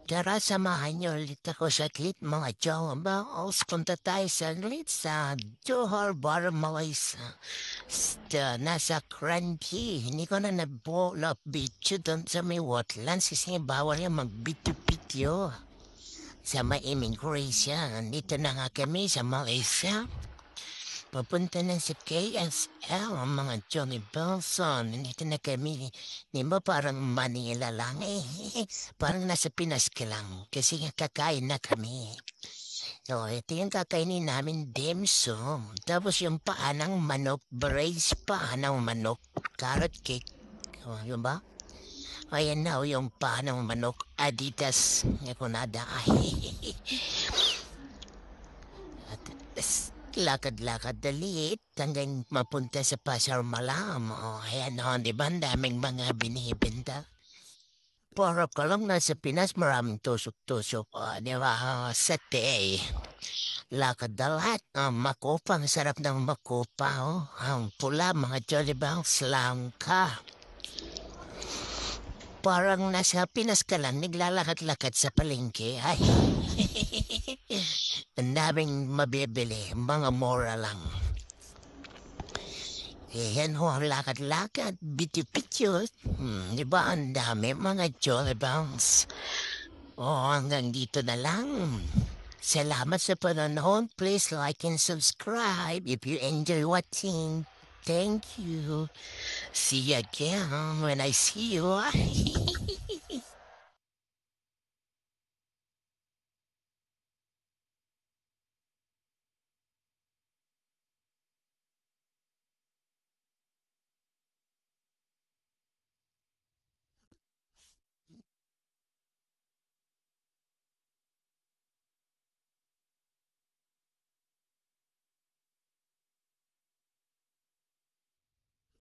Tara, samahan niyo ulit ako saglit mga Jawabals. Punta tayo saglit sa Johor Bahru Malaysia. Nasa Kranji. Hindi ko na nabola video doon sa may wetlands kasi bawal yung magbityo-bityo. Sa may immigration. Dito na nga kami sa Malaysia. Papunta na sa KSL ang mga Johnny Belson. Nandito na kami. Di ba parang Manila lang eh. Parang nasa Pinas ka lang. Kasi kakain na kami. So, ito yung kakainin namin dimsum. Tapos yung paa ng manok, braised paa ng manok, carrot cake. O, yun ba? Ayan na yung paa ng manok, Adidas. Yakunada. Lakad-lakad dalit hanggang mapunta sa Pasar Malam. O, ayan o, di ba? Ang daming mga binibenta. Para ka lang nasa Pinas, maraming tusok-tusok. O, di ba? Sate. Lakad dalat. Makopa, ang sarap ng makopa. Oh. Ang pula, mga Jollibang, langka. Parang nasa Pinas ka lang, naglalakad-lakad sa palengke. Ay, ang daming mabibili, mga mura lang. Yan ho, lakad-lakad, bityo-bityo. Di ba ang dami mga Jollibans? Hanggang dito na lang. Salamat sa panonood. Please like and subscribe if you enjoy watching. Thank you. See you again when I see you.